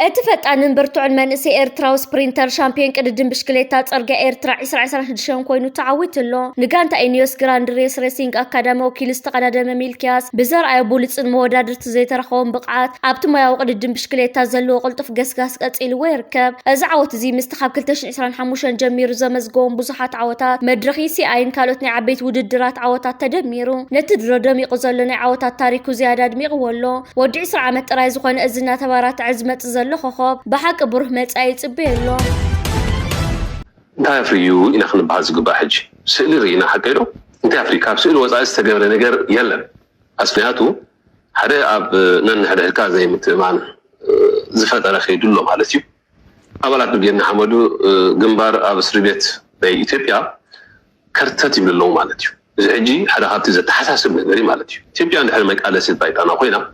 اتفقنا برتوع المنسي إيرترا سبرينتر شامبيون قددم بشكليتا صرقة إيرترا 2026 كوينو تعويت له نغانتا إنيوس جراند ريس ريسينج أكاديمي وكيل استقدام ميلكياس بزار أي بوليس المودادر تزيترخون بقعات عبتما ياو قددم بشكليتا زلو قلطف قسقاس قصيل ويركب ازعوت زي مستخاب كلتش 25 جمير زمزقون بزحات عوتات مدرخيسي اين كالوتني عبيت وددرات عوتات تدميرو نتدرو دمي قزلني عوتات تاريخو زيادة دميغ ولو ودي 10 عامت راي زخون ازنا تبارات عزمت زلو خخوب بحق بروح مصاي صبيلو انت فريو إن اخن بعض قبا حج سئل رينا حقيرو انت افريكا سئل وصاي استغبر نجر يلا اسمعتو حدا اب نن حدا هكا زي متمان زفتره خيدلو مالتي أولاد نبينا حمدو جنبار أبصر بيت بإثيوبيا كرتات يملون مالتيو زعجي حدا هاتي زت حساسب نقدري مالتيو إثيوبيا عند حلمك على سيد بايتانا خوينا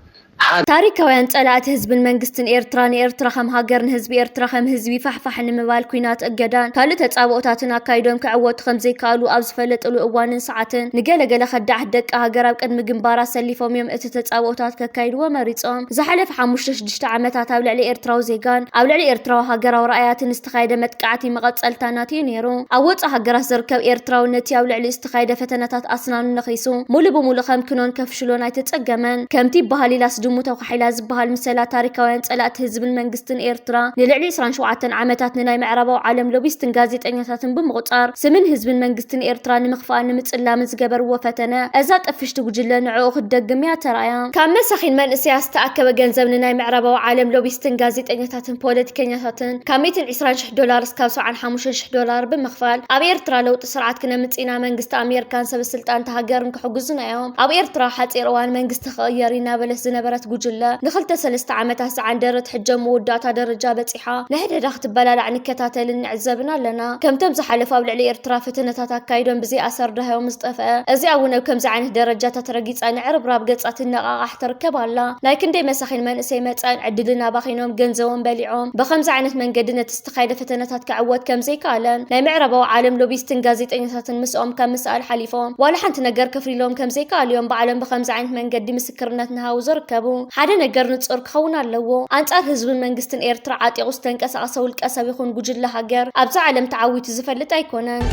تاريخاوያን ጸላእቲ ህዝብን መንግስትን ኤርትራን ኤርትራ ከም ሃገርን ህዝቢ ኤርትራ ከም ህዝቢ ፋሕፋሕ ንምባል ኩናት እገዳን ካልእ ተጻብኦታትን አካይዶም ክዕወቱ ከም ዘይከኣሉ ኣብ ዝፈለጥሉ እዋንን ሰዓትን ንገለገለ ኸዳሕ ደቂ ሃገር ኣብ ቅድሚ ግንባራ ሰሊፎም እዮም እቲ ተጻብኦታት ከካይድዎ መሪጾም ዝሓለፈ 5-6 ዓመታት ኣብ ልዕሊ ኤርትራዊ ዜጋን ኣብ ልዕሊ ኤርትራዊ ሃገራዊ ረኣያትን ዝተኻየደ መጥቃዕቲ መቐጸልታናት እዩ ነይሩ ኣብ ወጻኢ ሃገራት ዝርከብ ኤርትራውነት ኣብ ልዕሊ ዝተኻየደ ፈተነታት ኣስናኑ ነኺሱ ሙሉእ ብሙሉእ ከም ክኖን ከፍሽሎን ኣይተጸገመን ከምቲ ባህሊ ላስድሙ ተወሓይላ ዝበሃል ምሰላ ታሪካውያን ጸላእቲ ህዝብን መንግስትን ኤርትራ ንልዕሊ 27 ዓመታት ንናይ ምዕራባዊ ዓለም ሎቢስትን ጋዜጠኛታትን ብምቁጻር ስምን ህዝብን መንግስትን ኤርትራ ንምኽፋእ ንምጽላም ዝገበርዎ ፈተነ እዛ ጠፍሽቲ ጉጅለ ንዕኡ ክደግም እያ ተራእያ ካብ መሳኺን መንእሰያት ዝተኣከበ ገንዘብ ንናይ ምዕራባዊ ዓለም ሎቢስትን ጋዜጠኛታትን ፖለቲከኛታትን ካብ $120,000 እስካብ $75,000 ብምኽፋል ኣብ ኤርትራ ለውጢ ስርዓት ክነምጽኢና መንግስቲ ኣሜሪካን ሰበስልጣን ተሃገርን ክሕግዙና እዮም ኣብ ኤርትራ ሓጺር እዋን መንግስቲ ክቕየር እናበለት ዝነበረት ጉጅለ ንኽልተ 3 ዓመታት ዝዓንደረት ሕጀም መወዳእታ ደረጃ በፂሓ ንሕደዳ ክትበላላዕ ንከታተልን ንዕዘብን ኣለና ከምቶም ዝሓለፉ ኣብ ልዕሊ ኤርትራ ፈተነታት ኣካይዶም ብዘይ ኣሰር ድሃዮም ዝጠፍአ እዚ እውን ኣብ ከምዚ ዓይነት ደረጃታት ረጊፃ ንዕርብራብ ገጻት ነቓቓሕ ትርከብ ኣላ ናይ ክንደይ መሳኺን መንእሰይ መፃን ዕድልን ኣባኺኖም ገንዘቦም በሊዖም ብከምዚ ዓይነት መንገዲ ነቲ ዝተኻየደ ፈተነታት ክዕወት ከም ዘይከኣለን ናይ ምዕራባዊ ዓለም ሎቢስትን ጋዜጠኛታትን ምስኦም ካብ ምስኣል ሓሊፎም ዋላ ሓንቲ ነገር ከፍሪሎም ከም ዘይከኣል እዮም ብዓለም ብከምዚ ዓይነት መንገዲ ምስክርነት ንሃቡ ዝርከቡ ሓደ ነገር ንጹር ክኸውን ኣለዎ አንጻር ህዝብን መንግስትን ኤርትራ ዓጢቑ ዝተንቀሳቐሰ ውልቀ ሰብ ይኹን ጉጅለ ሃገር ኣብዛ ዓለም ተዓዊቱ ዝፈልጥ ኣይኮነን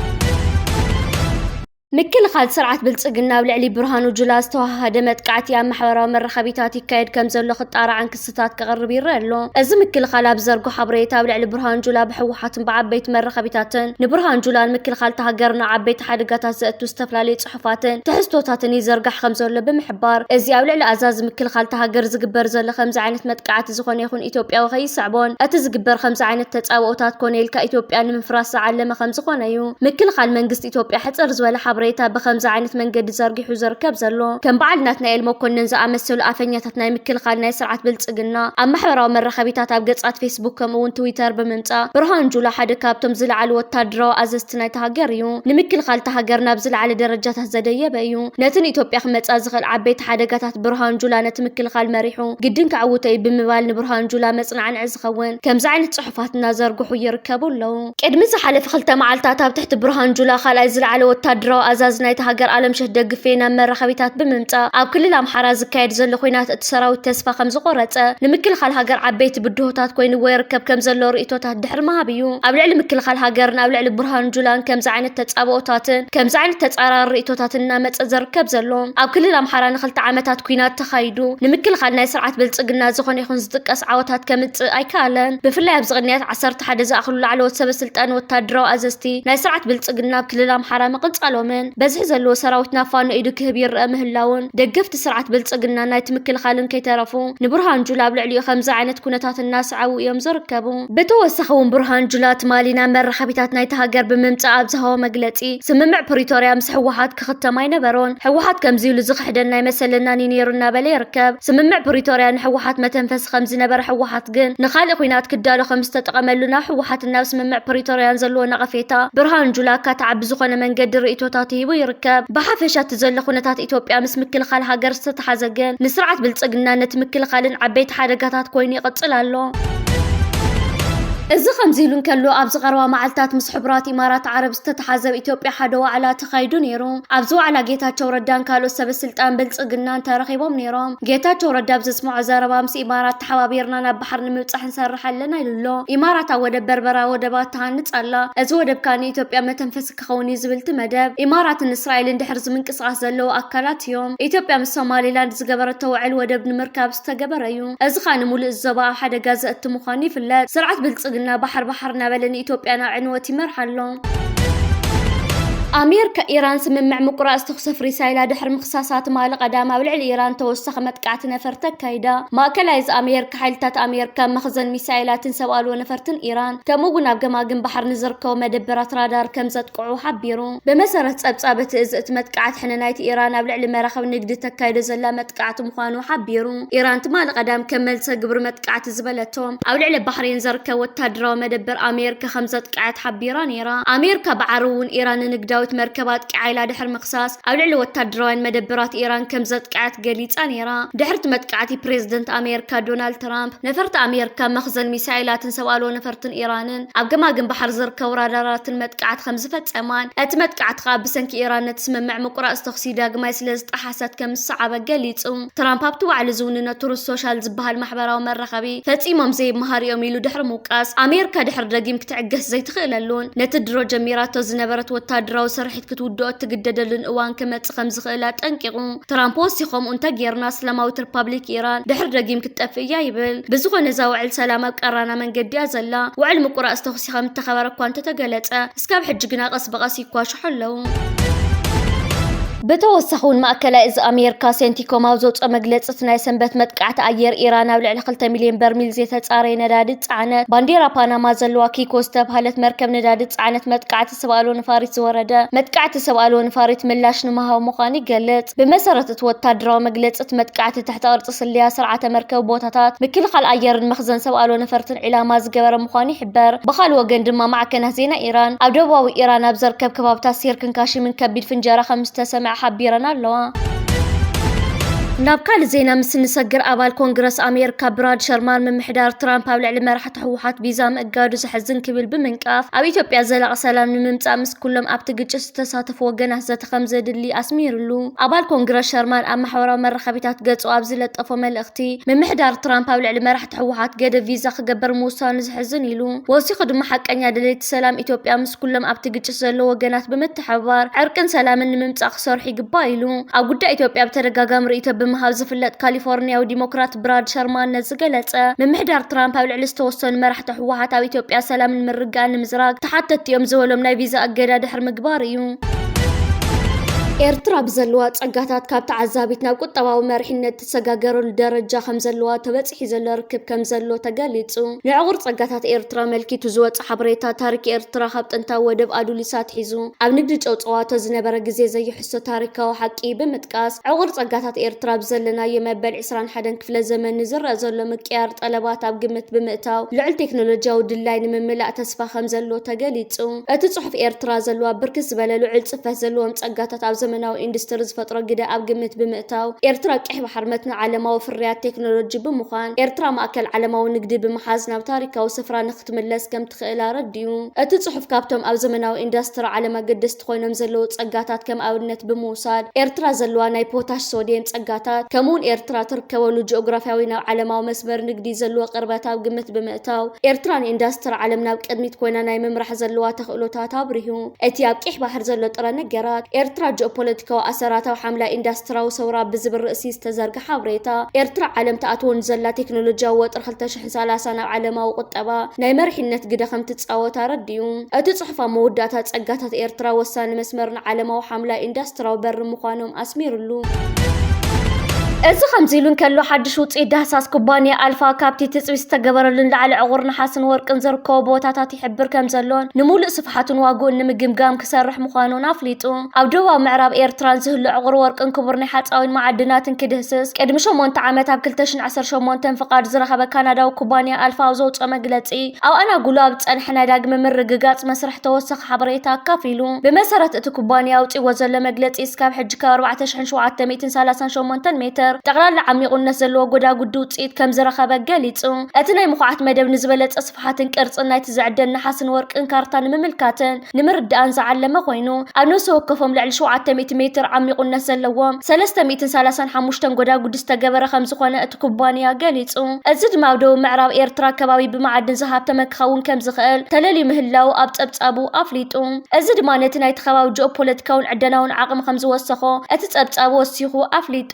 ምክልኻል ስርዓት ብልጽግና ኣብ ልዕሊ ብርሃኑ ጁላ ዝተዋሃደ መጥቃዕቲ ኣብ ማሕበራዊ መራኸቢታት ይካየድ ከም ዘሎ ክጣርዓን ክስታት ክቐርብ ይረአ ኣሎ እዚ ምክልኻል ኣብ ዘርጎ ሓበሬታ ኣብ ልዕሊ ብርሃኑ ጁላ ብሕወሓትን ብዓበይቲ መራኸቢታትን ንብርሃኑ ጁላን ምክልኻል ሃገርና ዓበይቲ ሓደጋታት ዘእቱ ዝተፈላለዩ ጽሑፋትን ትሕዝቶታትን ይዘርጋሕ ከም ዘሎ ብምሕባር እዚ ኣብ ልዕሊ ኣዛዚ ምክልኻል ሃገር ዝግበር ዘሎ ከምዚ ዓይነት መጥቃዕቲ ዝኾነ ይኹን ኢትዮጵያዊ ከይስዕቦን እቲ ዝግበር ከምዚ ዓይነት ተጻብኦታት ኮነልካ ኢትዮጵያ ንምፍራስ ዝዓለመ ከም ዝኾነ እዩ ምክልኻል መንግስቲ ኢትዮጵያ ሕጽር ዝበለ ሓበሬታ በከምዚ ዓይነት መንገዲ ዘርጊሑ ዝርከብ ዘሎ ከም በዓልናት ናይ ኤልሞኮንን ዝኣመሰሉ ኣፈኛታት ናይ ምክልኻል ናይ ስርዓት ብልጽግና ኣብ ማሕበራዊ መራኸቢታት ኣብ ገጻት ፌስቡክ ከምኡውን ትዊተር ብምምጻእ ብርሃን ጁላ ሓደ ካብቶም ዝለዓሉ ወታደራዊ ኣዘዝቲ ናይ ሃገር እዩ ንምክልኻል ሃገር ናብ ዝለዓለ ደረጃታት ዘደየበ እዩ ነቲ ኢትዮጵያ ክመጻ ዝኽእል ዓበይቲ ሓደጋታት ብርሃን ጁላ ነቲ ምክልኻል መሪሑ ግድን ክዓውተይ ብምባል ንብርሃን ጁላ መጽናዕን ዝኸውን ከምዚ ዓይነት ጽሑፋትና ዘርግሑ ይርከቡ ኣለዉ ቅድሚ ዝሓለፈ 2 መዓልታት ኣብ ትሕቲ ብርሃን ጁላ ካልኣይ ዝለዓለ ወታደራዊ ኣዛዝ ናይቲ ሃገር ዓለምሸት ደግፌና መራኸቢታት ብምምጻእ ኣብ ክልል ኣምሓራ ዝካየድ ዘሎ ኩናት እቲ ሰራዊት ተስፋ ከም ዝቆረጸ ንምክልኻል ሃገር ዓበይቲ ብድሆታት ኮይንዎ ይርከብ ከም ዘሎ ርእይቶታት ድሕሪ ምሃብ እዩ ኣብ ልዕሊ ምክልኻል ሃገርን ኣብ ልዕሊ ብርሃን ጁላን ከምዚ ዓይነት ተጻብኦታትን ከምዚ ዓይነት ተጻራሪ ርእይቶታትን እናመጸ ዝርከብ ዘሎ ኣብ ክልል ኣምሓራ ን2 ዓመታት ኩናት ተኻይዱ ንምክልኻል ናይ ስርዓት ብልጽግና ዝኾነ ይኹን ዝጥቀስ ዓወታት ከምጽእ ኣይከኣለን ብፍላይ ኣብ ዝቕንያት 11 ዝኣኽሉ ላዕለዎት ሰበስልጣን ወታደራዊ ኣዘዝቲ ናይ ስርዓት ብልጽግና ኣብ ክልል ኣምሓራ ምቕንጻሎምን በዝሒ ዘለዎ ሰራዊትና ፋኖ ኢዱ ክህብ ይርአ ምህላውን ደገፍቲ ስርዓት ብልጽግና ናይቲ ምክልኻልን ከይተረፉ ንብርሃን ጁላ ኣብ ልዕሊኡ ከምዚ ዓይነት ኩነታት እናስዓቡ እዮም ዝርከቡ ብተወሳኺ እውን ብርሃን ጁላ ትማሊና መራኸቢታት ናይቲ ሃገር ብምምጻእ ኣብ ዝሃቦ መግለጺ ስምምዕ ፕሪቶርያ ምስ ሕወሓት ክኽተም ኣይነበሮን ሕወሓት ከምዚ ኢሉ ዝኽሕደና ይመሰለናን ነይሩ እናበለ ይርከብ ስምምዕ ፕሪቶርያ ንሕወሓት መተንፈሲ ከም ዝነበረ ሕወሓት ግን ንኻልእ ኩናት ክዳሎ ከም ዝተጠቐመሉ ናብ ሕወሓትን ናብ ስምምዕ ፕሪቶርያን ዘለዎ ነቐፌታ ብርሃን ጁላ ካትዓቢ ዝኾነ መንገዲ ርእይቶታት ሂቡ ይርከብ بحفشات تزل خونتات إثيوبيا مس مكلخال هاجر ستحزجن نسرعت بالتقنا نت مكلخالن عبيت حركات كويني قتلالو እዚ ከምዚሉን ከሎ ኣብዚ ቀረባ መዓልታት ምስ ሕቡራት ኢማራት ዓረብ ዝተተሓዘብ ኢትዮጵያ ሓደ ዋዕላ ተኻይዱ ነይሩ። ኣብዚ ዋዕላ ጌታቸው ረዳን ካልኦት ሰበስልጣን ብልጽግናን ተረኺቦም ነይሮም። ጌታቸው ረዳ ብዘስምዖ ዘረባ ምስ ኢማራት ተሓባቢርና ናብ ባሕሪ ንምብጻሕ ንሰርሕ ኣለና ኢሉሎ። ኢማራት ኣብ ወደብ በርበራ ወደባት ተሃንጽ ኣላ። እዚ ወደብ ከዓ ንኢትዮጵያ መተንፈሲ ክኸውን እዩ ዝብል እቲ መደብ ኢማራትን እስራኤልን ድሕሪ ዝምንቅስቓስ ዘለዉ ኣካላት እዮም። ኢትዮጵያ ምስ ሶማሌላንድ ዝገበረቶ ውዕል ወደብ ንምርካብ ዝተገበረ እዩ። እዚ ከዓ ንሙሉእ ዞባ ኣብ ሓደጋ ዘእቲ ምዃኑ ይፍለጥ። ስርዓት ብልጽግና بحر نابلن إثيوبيا عنوتي مرحلهم أمريكا إيران سممع مقراء استخسف رسالة دحر مخصصات مال قدامة بالعل إيران توسخ متقعت نفرتك كايدا ما كلايز أمريكا حيلتات أمريكا مخزن مسائلات سوال ونفرتن إيران تموجنا بجماجم بحر نزركو مدبرات رادار كم زتقعو حبيرو بمسارة أبصابة إزت متقعت حنايت إيران بالعل مرخب نقدتك كايدا زلا متقعت مخانو حبيرو إيران تمال قدام كمل سجبر متقعت زبلتهم أو العل بحرين زركو والتدرو مدبر أمريكا خمسة قعت حبيران إيران أمريكا بعرون إيران نقداو مركبات كعيلة دحر مخصاص أو لعلو التدرين مدبرات إيران كم زت قعت قليت أنيرا دحرت متقعتي بريزيدنت أمريكا دونالد ترامب نفرت أمريكا مخزن مسائلات سوالو نفرتن إيران أبقى جنب بحر زركا ورادارات المتقعت خمسة أمان أتمتقعت خابسنك إيران تسمع مقرأ استخسيدا جما يسلزت أحست كم صعبة قليت ترامب أبتو على زوننا تور السوشيال زبها المحبرة ومرخبي فتيمم زي مهاري يوميلو دحر موقاس أمريكا دحر دقيم كتعجس زي تخيل اللون نتدرو جميرات زنبرت والتدرو سرحت كتودو تجددلن اوان كمت خمس خيلات انققو ترامب وسيخم انت غيرنا اسلاماويت ريبابليك ايران دحر دقيم كتطفيا يبل بزغونه زاوعل سلامه قرانا منقديا زلا وعلم قرا استخسيخم تخبر اكو انت تغلصه اسكاب حجنا قص بقص يكواشحلو بتوسخون مأكلة إز أمريكا سنتيكو موزوط مجلس ناي سنبت متقعت أير إيران ولعل 5 مليون برميل زيت تصاري ندادت عنت بانديرا باناما زلوا كيكو استبهلت مركب ندادت عنت متقعت سوالون فاريت وردا متقعت سوالون فاريت ملاش نمها مخاني قلت بمسارة وتدرو مجلس متقعت تحت أرض صليا سرعة مركب بوتاتات بكل خل أير المخزن سوالون فرتن علامة زجبر مخاني حبر بخال وجن دما مع كنهزينا إيران أو دواوي إيران أبزر كباب تاسير كنكاشي من كبير فنجارة 5 سمع حبيرنا اللوا نابكال زينا مسن سجر أبال كونغرس أمريكا براد شرمان من محدار ترامب أو العلم راح تحوحات بيزام إقادو سحزن كبير بمنكاف أو إثيوبيا زلق سلام من ممتامس كلهم أبتقجس تساتف وجنه زت 5 دلي أسمير له أبال كونغرس شرمان أما حورا مرة خبيتات قدس وأبزلت أفهم الأختي من محدار ترامب أو العلم راح تحوحات قد فيزا خجبر موسى نزحزن له وثيق دم حق أن يدليت سلام إثيوبيا مس كلهم أبتقجس له وجنات بمتحوار عركن سلام من ممتاخ صرحي قبايلو أو قد إثيوبيا بترجع مريته بمهاب زفلت كاليفورنيا وديمقراط براد شرمان نزقلت من محدار ترامب أو العلس توصل مرح تحوحات أو إثيوبيا سلام المرقان المزراق تحتت يوم زولهم ناي فيزا أجدا دحر مقباريو ኤርትራ ብዘለዋ ጸጋታት ካብ ተዓዛቢት ናብ ቁጠባዊ መርሕነት ተሰጋገረሉ ደረጃ ከም ዘለዋ ተበጽሒ ዘሎ ርክብ ከም ዘሎ ተገሊጹ ንዕቑር ጸጋታት ኤርትራ መልኪቱ ዝወጽ ሓበሬታ ታሪክ ኤርትራ ካብ ጥንታዊ ወደብ ኣዱሊሳት ሒዙ ኣብ ንግዲ ጨውጸዋቶ ዝነበረ ግዜ ዘይሕሶ ታሪካዊ ሓቂ ብምጥቃስ ዕቑር ጸጋታት ኤርትራ ብዘለናዮ መበል 21 ክፍለ ዘመን ዝረአ ዘሎ ምቅያር ጠለባት ኣብ ግምት ብምእታው ልዑል ቴክኖሎጂያዊ ድላይ ንምምላእ ተስፋ ከም ዘሎ ተገሊጹ እቲ ጽሑፍ ኤርትራ ዘለዋ ብርክት ዝበለ ልዑል ጽፈት ዘለዎም ጸጋታት ኣብ ዘመናዊ ኢንዱስትሪ ዝፈጥሮ ግደ ኣብ ግምት ብምእታው ኤርትራ ቀይ ባሕር መትነ ዓለማዊ ፍርያት ቴክኖሎጂ ብምዃን ኤርትራ ማእከል ዓለማዊ ንግዲ ብምሓዝ ናብ ታሪካዊ ስፍራ ንኽትምለስ ከም ትኽእል ኣረድዩ እቲ ጽሑፍ ካብቶም ኣብ ዘመናዊ ኢንዱስትሪ ዓለም ኣገደስቲ ኮይኖም ዘለዉ ጸጋታት ከም ኣብነት ብምውሳድ ኤርትራ ዘለዋ ናይ ፖታሽ ሶድየም ጸጋታት ከምኡውን ኤርትራ ትርከበሉ ጂኦግራፊያዊ ናብ ዓለማዊ መስመር ንግዲ ዘለዎ ቅርበት ኣብ ግምት ብምእታው ኤርትራ ንኢንዱስትሪ ዓለም ናብ ቅድሚት ኮይና ናይ ምምራሕ ዘለዋ ተኽእሎታት ኣብርሂ እቲ ኣብ ቀይ ባሕር ዘሎ ጥረ ነገራት ኤርትራ ፖለቲካዊ ኣሰራታዊ ሓምላይ ኢንዱስትሪያዊ ሰውራ ብዝብል ርእሲ ዝተዘርግሐ ሓበሬታ ኤርትራ ዓለም ተኣትዎን ዘላ ቴክኖሎጂያዊ ወጥሪ 2030 ናብ ዓለማዊ ቁጠባ ናይ መሪሕነት ግደ ከም ትጻወት ኣረድዩ እቲ ጽሑፍ መወዳእታ ጸጋታት ኤርትራ ወሳኒ መስመር ንዓለማዊ ሓምላይ ኢንዱስትሪያዊ በሪ ምዃኖም ኣስሚሩሉ እዚ ከምዚሉን ከሎ ሓድሽ ውፅኢት ዳህሳስ ኩባንያ ኣልፋ ካብቲ ትፅቢት ዝተገበረሉን ላዕሊ ዕቑር ነሓስን ወርቅን ዝርከቦ ቦታታት ይሕብር ከም ዘሎን ንሙሉእ ስፍሓቱን ዋግኡን ንምግምጋም ክሰርሕ ምዃኑን ኣፍሊጡ ኣብ ደቡባዊ ምዕራብ ኤርትራን ዝህሉ ዕቑር ወርቅን ክቡር ናይ ሓፃዊን ማዕድናትን ክድህስስ ቅድሚ 8 ዓመት ኣብ 2018 ፍቃድ ዝረኸበ ካናዳዊ ኩባንያ ኣልፋ ዘውፅኦ መግለፂ ኣብ ኣናጉሉ ኣብ ፀንሐ ናይ ዳግመ ምርግጋፅ መስርሕ ተወሰኺ ሓበሬታ ኣካፊሉ ብመሰረት እቲ ኩባንያ ኣውፂዎ ዘሎ መግለፂ እስካብ ሕጂ ካብ 4738 ሜትር ጠቕላላ ዓሚቑነት ዘለዎ ጎዳጉዲ ውፅኢት ከም ዝረኸበ ገሊጹ እቲ ናይ ምኹዓት መደብ ንዝበለፀ ስፍሓትን ቅርጽን ናይቲ ዝዕደል ነሓስን ወርቅን ካርታ ንምምልካትን ንምርዳእን ዝዓለመ ኮይኑ ኣብ ነፍሲ ወከፎም ልዕሊ 700 ሜትር ዓሚቑነት ዘለዎም 335 ጎዳጉዲ ዝተገበረ ከም ዝኾነ እቲ ኩባንያ ገሊጹ እዚ ድማ ኣብ ደቡብ ምዕራብ ኤርትራ ከባቢ ብማዕድን ዝሃብተመ ክኸውን ከም ዝኽእል ተለልዩ ምህላው ኣብ ጸብጻቡ ኣፍሊጡ እዚ ድማ ነቲ ናይቲ ከባቢ ጂኦፖለቲካውን ዕደናውን ዓቕሚ ከም ዝወሰኾ እቲ ጸብጻቡ ወሲኹ ኣፍሊጡ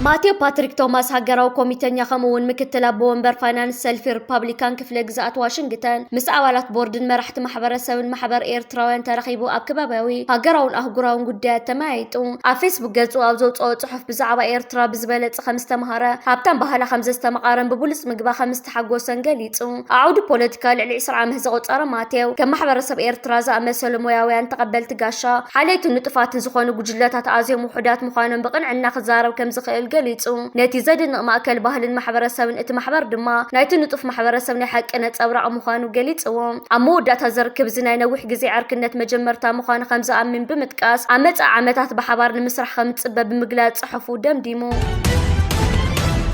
ማቴዮ ፓትሪክ ቶማስ ሃገራዊ ኮሚቴኛ ከምኡውን ምክትል ኣቦ ወንበር ፋይናንስ ሰልፊ ሪፐብሊካን ክፍለ ግዛኣት ዋሽንግተን ምስ ኣባላት ቦርድን መራሕቲ ማሕበረሰብን ማሕበር ኤርትራውያን ተረኺቡ ኣብ ከባቢያዊ ሃገራውን ኣህጉራውን ጉዳያት ተመያይጡ ኣብ ፌስቡክ ገጹ ኣብ ዘውፅኦ ጽሑፍ ብዛዕባ ኤርትራ ብዝበለጸ ከም ዝተምሃረ ሃብታም ባህላ ከም ዘስተመቓረን ብብሉፅ ምግባ ከም ዝተሓጎሰን ገሊጹ ዓውዲ ፖለቲካ ልዕሊ 20 ዓመት ዘቑፀረ ማቴዮ ከም ማሕበረሰብ ኤርትራ ዝኣመሰሉ ሞያውያን ተቐበልቲ ጋሻ ሓለይትን ንጡፋትን ዝኾኑ ጉጅለታት ኣዝዮም ውሑዳት ምዃኖም ብቕንዕና ክዛረብ ከም ዝኽእል ገሊጹ ነቲ ዘደንቕ ማእከል ባህልን ማሕበረሰብን እቲ ማሕበር ድማ ናይቲ ንጡፍ ማሕበረሰብ ናይ ሓቂ ነጸብራቕ ምዃኑ ገሊጽዎ ኣብ መወዳእታ ዝርክብ እዚ ናይ ነዊሕ ግዜ ዕርክነት መጀመርታ ምዃኑ ከም ዝኣምን ብምጥቃስ ኣብ መጻኢ ዓመታት ብሓባር ንምስራሕ ከም ዝጽበ ብምግላጽ ጽሑፉ ደምዲሙ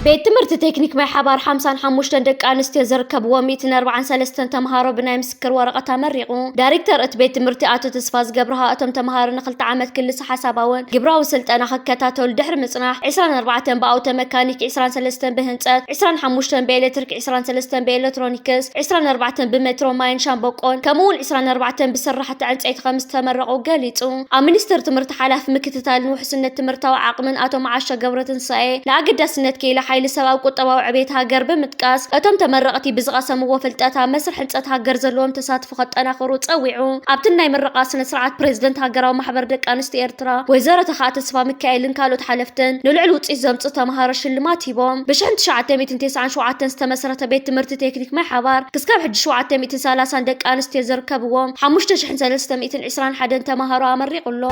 ቤት ትምህርቲ ቴክኒክ ማይ ሓባር 55 ደቂ ኣንስትዮ ዝርከብዎም 143 ተምሃሮ ብናይ ምስክር ወረቐት ኣመሪቑ ዳይሬክተር እቲ ቤት ትምህርቲ ኣቶ ተስፋ ዝገብርሃ እቶም ተምሃሮ ን2 ዓመት ክልሲ ሓሳባውን ግብራዊ ስልጠና ክከታተሉ ድሕሪ ምጽናሕ 24 ብኣውቶ መካኒክ 23 ብህንጸት 25 ብኤሌክትሪክ 23 ብኤሌክትሮኒክስ 24 ብሜትሮ ማይን ሻምበቆን ከምኡውን 24 ብስራሕቲ ዕንጨይቲ ከም ዝተመረቑ ገሊጹ ኣብ ሚኒስትር ትምህርቲ ሓላፊ ምክትታልን ውሕስነት ትምህርታዊ ዓቕምን ኣቶ መዓሸ ገብረትንሳኤ ንኣገዳስነት ከይላ ሓይሊ ሰብኣዊ ቁጠባዊ ዕቤት ሃገር ብምጥቃስ እቶም ተመረቕቲ ብዝቐሰምዎ ፍልጠት ኣብ መስርሕ ህንፀት ሃገር ዘለዎም ተሳትፎ ከጠናኽሩ ፀዊዑ ኣብቲ ናይ ምረቓ ስነ ስርዓት ፕሬዝደንት ሃገራዊ ማሕበር ደቂ ኣንስትዮ ኤርትራ ወይዘሮ ተኻእ ተስፋ ሚካኤልን ካልኦት ሓለፍትን ንልዕሊ ውፅኢት ዘምፅኡ ተምሃሮ ሽልማት ሂቦም ብ1997 ዝተመስረተ ቤት ትምህርቲ ቴክኒክ ማይ ሓባር ክሳብ ሕጂ 730 ደቂ ኣንስትዮ ዝርከብዎም 5321 ተምሃሮ ኣመሪቑሎ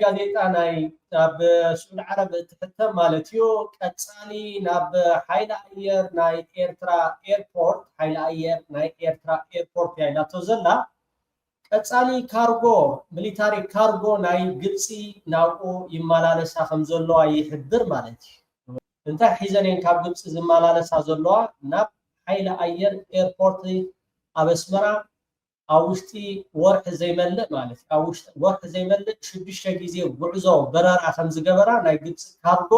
ጋዜጣ ናይ ናብ ሱን ዓረብ ትሕተም ማለት እዩ ቀጻሊ ናብ ሓይሊ ኣየር ናይ ኤርትራ ኤርፖርት ሓይሊ ኣየር ናይ ኤርትራ ኤርፖርት ያይላቶ ዘላ ቀጻሊ ካርጎ ሚሊታሪ ካርጎ ናይ ግብፂ ናብኡ ይመላለሳ ከም ዘለዋ ይሕብር ማለት እዩ እንታይ ሒዘን ካብ ግብፂ ዝመላለሳ ዘለዋ ናብ ሓይሊ ኣየር ኤርፖርት ኣብ ኣስመራ አውሽቲ ወርሕ ዘይመልእ ማለት አውሽቲ ወርሕ ዘይመልእ 6 ጊዜ ጉዕዞ በረራ ከም ዝገበራ ናይ ግብፂ ካርጎ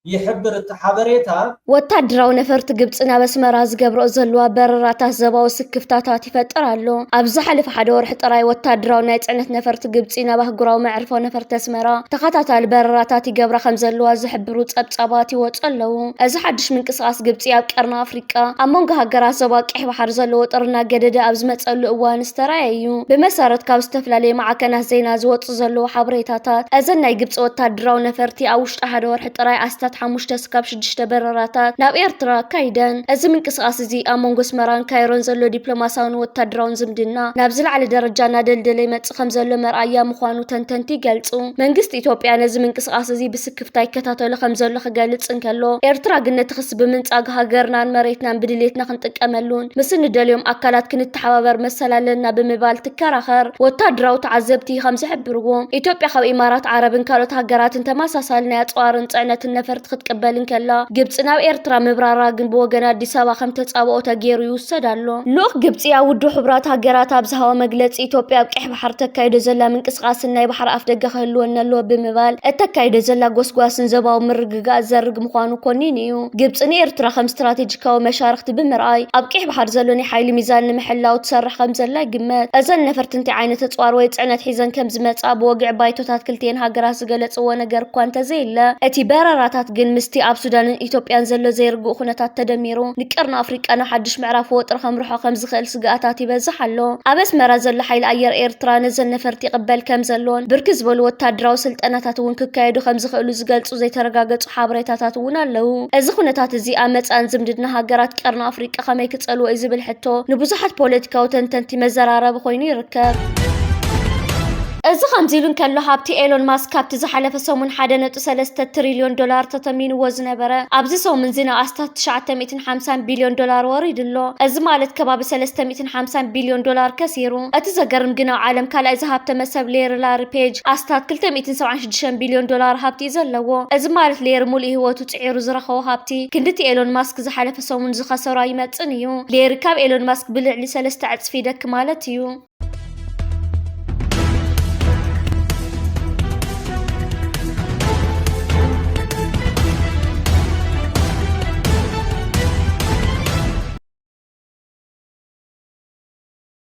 يحبر التحابريتا ወታደራዊ ነፈርቲ ግብጽ ናብ አስመራ ዝገብሮ ዘለዋ በረራታት ዘባው ስክፍታታት ይፈጥራሉ ኣብዚ ሓለፈ ሓደ ወርሕ ጥራይ ወታደራዊ ናይ ጽዕነት ነፈርቲ ግብጽ ናብ አህጉራዊ መዕርፎ ነፈርቲ አስመራ ተኸታታሊ በረራታት ይገብራ ከም ዘለዋ ዝሕብሩ ጸብጻባት ይወጽለው እዚ ሓድሽ ምንቅስቃስ ግብጽ ኣብ ቀርና አፍሪቃ ኣብ መንጎ ሃገራት ዘባ ቀይ ባሕር ዘለዎ ጥርና ገደደ ኣብ ዝመጸሉ እዋን ዝተራእዩ ብመሰረት ካብ ዝተፈላለዩ ማዕከናት ዜና ዝወጽ ዘለዎ ሓበሬታታት እዘን ናይ ግብጽ ወታደራዊ ነፈርቲ ኣብ ውሽጢ ሓደ ወርሕ ጥራይ ኣስታት 5 እስካብ 6 በረራታት ናብ ኤርትራ ካይደን እዚ ምንቅስቃስ እዚ ኣብ መንጎ አስመራን ካይሮን ዘሎ ዲፕሎማሲያውን ወታደራውን ዝምድና ናብ ዝለዓለ ደረጃ ናደልደለ ይመጽእ ከም ዘሎ መርኣያ ምዃኑ ተንተንቲ ይገልጹ መንግስቲ ኢትዮጵያ ነዚ ምንቅስቃስ እዚ ብስክፍታ ይከታተሉ ከም ዘሎ ክገልጽ እንከሎ ኤርትራ ግን ነቲ ክስ ብምንጻግ ሃገርናን መሬትናን ብድሌትና ክንጥቀመሉን ምስ ንደልዮም ኣካላት ክንተሓባበር መሰላለና ብምባል ትከራኸር ወታደራዊ ተዓዘብቲ ከም ዝሕብርዎ ኢትዮጵያ ካብ ኢማራት ዓረብን ካልኦት ሃገራትን ተመሳሳሊ ናይ ኣጽዋርን ጽዕነትን ነፈርቲ ክትቀበልን ከላ ግብጽ ናብ ኤርትራ ምብራራ ግን በወገን አዲስ አበባ ከም ተጻብኦ ተገይሩ ይውሰዳሉ ሎክ ግብጽ ያ ውዱ ሕብራት ሃገራት ኣብዝሃው መግለጽ ኢትዮጵያ ኣብ ቀይ ባሕር ተካይዶ ዘላ ምንቅስቃስ ናይ ባሕር ኣፍ ደገ ክህልወነሎ ብምባል እተካይዶ ዘላ ጎስጓስን ዘባው ምርግጋ ዘርግ ምዃኑ ኮኒኒዩ ግብጽ ንኤርትራ ከም ስትራቴጂካዊ መሻርክቲ ብምርኣይ ኣብ ቀይ ባሕር ዘሎ ናይ ሓይሊ ሚዛን ንምሕላው ትሰርሕ ከም ዘላ ይግመት እዘን ነፈርቲ ዓይነት ተጽዋር ወይ ጽዕነት ሒዘን ከም ዝመጻ በወግዕ ባይቶታት ክልቲአን ሃገራት ዝገለጽዎ ነገር እኳ እንተዘይለ እቲ በረራታት ግን ምስቲ ኣብ ሱዳንን ኢትዮጵያን ዘሎ ዘይርግኡ ኩነታት ተደሚሩ ንቀርና አፍሪቃና ሓድሽ ምዕራፍ ወጥር ከምርሖ ከም ዝኽእል ስጋኣታት ይበዝሕ ኣሎ ኣብ አስመራ ዘሎ ሓይሊ ኣየር ኤርትራ ነዘን ነፈርቲ ይቅበል ከም ዘሎን ብርክ ዝበሉ ወታደራዊ ስልጠናታት እውን ክካየዱ ከም ዝኽእሉ ዝገልጹ ዘይተረጋገጹ ሓበሬታታት እውን ኣለዉ እዚ ኩነታት እዚ ኣብ መጻን ዝምድና ሃገራት ቀርና አፍሪቃ ከመይ ክጸልዎ እዩ ዝብል ሕቶ ንብዙሓት ፖለቲካዊ ተንተንቲ መዘራረቢ ኮይኑ ይርከብ እዚ ከምዚሉን ከሎ ሃብቲ ኤሎን ማስክ ካብቲ ዝሓለፈ ሰሙን 1.3 ትሪልዮን ዶላር ተተሚንዎ ዝነበረ ኣብዚ ሰሙን ዚና ኣስታት 950 ቢልዮን ዶላር ወሪድሎ። እዚ ማለት ከባቢ 350 ቢልዮን ዶላር ከሲሩ። እቲ ዘገርም ግን ኣብ ዓለም ካልኣይ ዝሃብተ መሰብ ላሪ ፔጅ ኣስታት 276 ቢልዮን ዶላር ሃብቲ ዘለዎ። እዚ ማለት ሌየር ሙሉእ ህይወቱ ጽዒሩ ዝረኸቦ ሃብቲ ክንድቲ ኤሎን ማስክ ዝሓለፈ ሰሙን ዝኸሰራ ይመጽን እዩ። ሌየር ካብ ኤሎን ማስክ ብልዕሊ 3 ዕጽፊ ደክ ማለት እዩ።